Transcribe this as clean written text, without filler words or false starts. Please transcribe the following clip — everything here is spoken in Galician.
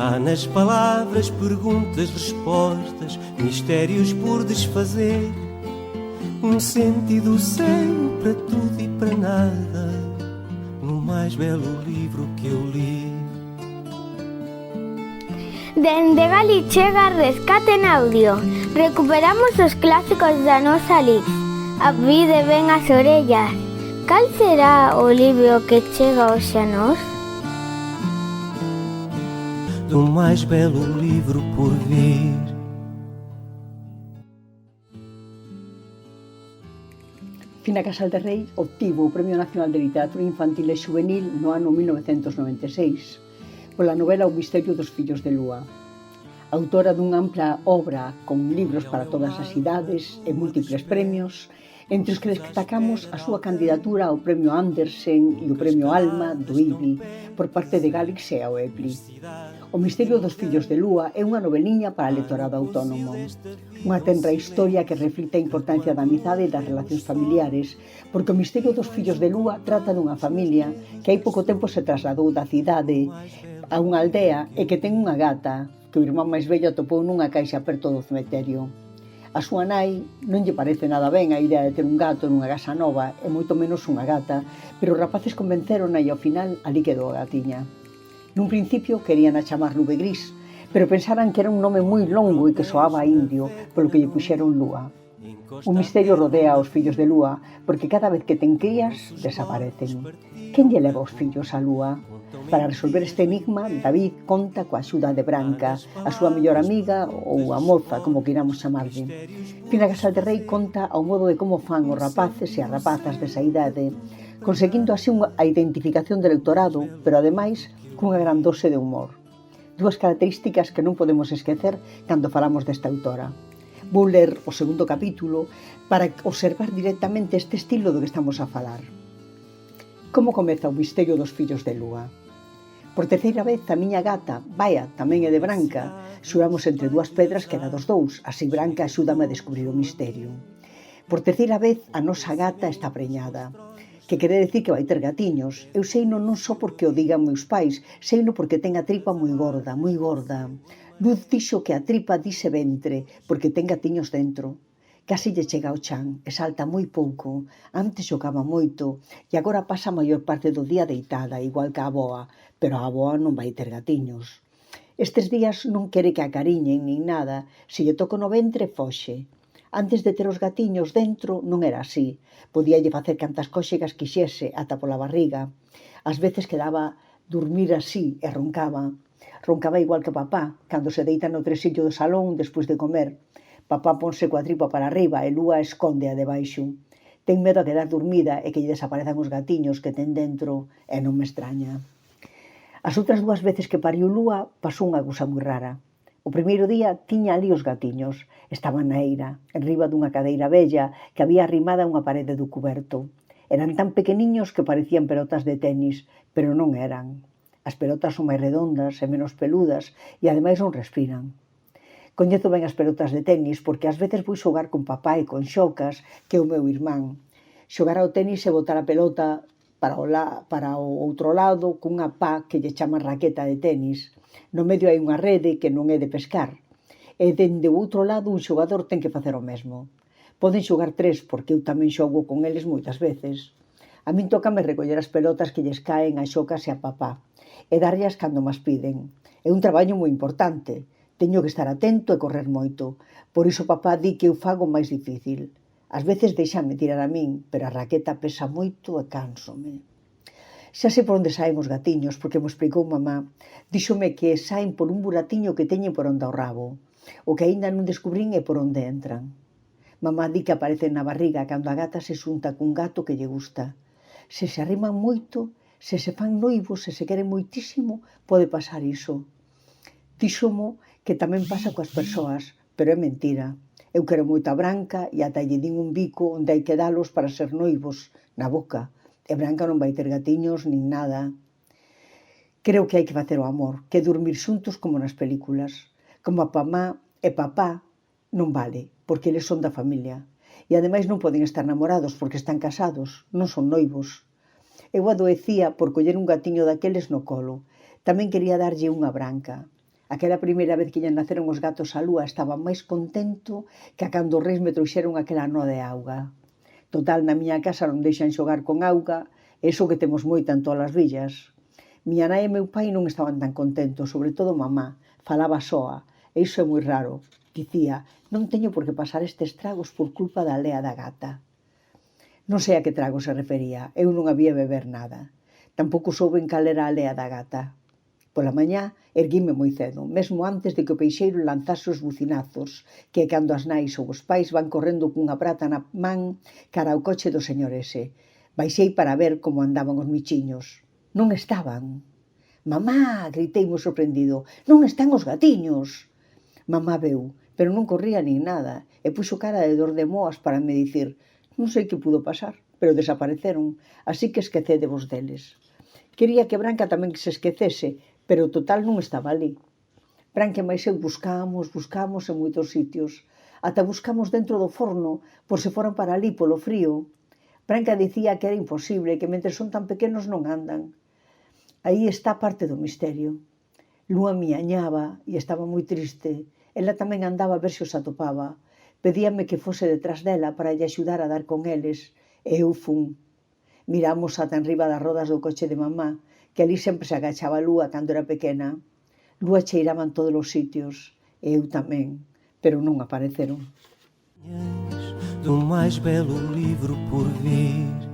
Há nas palavras perguntas, respostas, mistérios por desfazer. Sentido sem para tudo e para nada, no mais belo livro que eu li. Dende Gali chega Rescate en Audio. Recuperamos os clásicos da nosa Lis. A vida ven as orellas. Cal será o libro que chega hoxe a nós? Do mais belo livro por vir. Fina Casal de Rei obtivo o Premio Nacional de Literatura Infantil e Xuvenil no ano 1996 pola novela O misterio dos fillos de Lúa. Autora dunha ampla obra con libros para todas as idades e múltiples premios, entre os que destacamos a súa candidatura ao Premio Andersen e o Premio Alma do IBI por parte de Galix e a OEPLI. O misterio dos fillos de Lúa é unha noveliña para lectorado autónomo. Unha tenra historia que reflicte a importancia da amizade e das relacións familiares, porque o misterio dos fillos de Lúa trata dunha familia que hai pouco tempo se trasladou da cidade a unha aldea e que ten unha gata que o irmán máis vello atopou nunha caixa perto do cemiterio. A súa nai non lle parece nada ben a idea de ter un gato nunha casa nova e moito menos unha gata, pero os rapaces convenceron e ao final ali quedou a gatiña. Nun principio querían a chamar Nube Gris, pero pensaran que era un nome moi longo e que soaba a indio, polo que lle puxeron Lúa. Un misterio rodea aos fillos de Lúa, porque cada vez que ten crías, desaparecen. Quen lle leva os fillos a Lúa? Para resolver este enigma, David conta coa axuda de Branca, a súa mellor amiga ou a moza, como queiramos chamarlle. Fina Casal de Rei conta ao modo de como fan os rapaces e as rapazas desa idade, conseguindo así a identificación do lectorado, pero ademais cunha gran dose de humor. Dúas características que non podemos esquecer cando falamos desta autora. Vou ler o segundo capítulo para observar directamente este estilo do que estamos a falar. Como comeza o misterio dos fillos de Lúa? Por terceira vez a miña gata, Baia, tamén é de Branca, xuramos entre dúas pedras que era dos dous, así Branca axúdame a descubrir o misterio. Por terceira vez a nosa gata está preñada, que quere decir que vai ter gatiños. Eu seino non só porque o digan meus pais, seino porque ten a tripa moi gorda, moi gorda. Luz dixo que a tripa dise ventre, porque ten gatiños dentro. Casi lle chega ao chan e salta moi pouco. Antes xogaba moito e agora pasa a maior parte do día deitada, igual que a avoa, pero a avoa non vai ter gatiños. Estes días non quere que a cariñen nin nada, se lle toco no ventre foxe. Antes de ter os gatiños dentro non era así, podíalle facer cantas cóxegas quixese ata pola barriga. Ás veces quedaba dormir así e roncaba. Roncaba igual que papá, cando se deita no tresillo do salón despois de comer. Papá ponse coa tripa para arriba e Lúa esconde a debaixo. Ten medo a quedar dormida e que lle desaparezan os gatiños que ten dentro e non me extraña. As outras dúas veces que pariu Lúa pasou unha cousa moi rara. O primeiro día tiña ali os gatiños. Estaban na eira, enriba dunha cadeira vella que había arrimada a unha parede do cuberto. Eran tan pequeniños que parecían pelotas de tenis, pero non eran. As pelotas son máis redondas e menos peludas e ademais non respiran. Coñezo ben as pelotas de tenis porque ás veces vou xogar con papá e con Xocas, que é o meu irmán. Xogar ao tenis e botar a pelota para o outro lado cunha pá que lle chaman raqueta de tenis. No medio hai unha rede que non é de pescar. E dende o outro lado un xogador ten que facer o mesmo. Poden xogar tres porque eu tamén xogo con eles moitas veces. A min tócame recoller as pelotas que lles caen a Xocas e a papá e darllas cando mas piden. É un traballo moi importante. Teño que estar atento e correr moito. Por iso papá di que eu fago máis difícil. Ás veces deixame tirar a min, pero a raqueta pesa moito e cánsome. Xa sei por onde saen os gatiños, porque mo explicou mamá. Díxome que saen por un buratiño que teñen por onde o rabo. O que aínda non descubrín é por onde entran. Mamá di que aparecen na barriga cando a gata se xunta cun gato que lle gusta. Se arriman moito, se fan noivos, se queren moitísimo, pode pasar iso. Díxomo que tamén pasa coas persoas, pero é mentira. Eu quero moito a Branca e ata lle din un bico onde hai que dalos para ser noivos, na boca. E Branca non vai ter gatiños nin nada. Creo que hai que facer o amor, que dormir xuntos como nas películas. Como a mamá e papá non vale, porque eles son da familia. E ademais non poden estar namorados porque están casados, non son noivos. Eu adoecía por coller un gatiño daqueles no colo. Tamén quería darlle unha Branca. Aquela primeira vez que lle naceron os gatos á lúa estaba máis contento que cando os reis me trouxeron aquela nó de auga. Total, na miña casa non deixan xogar con auga, eso que temos moita en todas as villas. Miña nai e meu pai non estaban tan contentos, sobre todo mamá, falaba soa, e iso é moi raro. Dicía, non teño por que pasar estes tragos por culpa da lea da gata. Non sei a que trago se refería, eu non había beber nada. Tampouco souben cal era a lea da gata. Pola mañá erguíme moi cedo, mesmo antes de que o peixeiro lanzase os bucinazos, que é cando as nais ou os pais van correndo cunha prata na man cara ao coche do señor ese. Baixei para ver como andaban os michiños. Non estaban. «Mamá!», gritei moi sorprendido, «non están os gatiños!» Mamá veu, pero non corría nin nada, e puxo cara de dor de moas para me dicir, non sei que pudo pasar, pero desapareceron, así que esquecedevos deles. Quería que Branca tamén se esquecese, pero total non estaba ali. Branca e máis eu buscamos en moitos sitios. Ata buscamos dentro do forno, por se foran para ali polo frío. Branca dicía que era imposible, que mentre son tan pequenos non andan. Aí está parte do misterio. Lúa miañaba e estaba moi triste. Ela tamén andaba a ver se os atopaba. Pedíame que fose detrás dela para lle axudar a dar con eles, e eu fun. Miramos ata enriba das rodas do coche de mamá, que ali sempre se agachaba Lúa cando era pequena. Lúa cheiraba en todos os sitios, e eu tamén, pero non apareceron. Do mais belo livro por vir.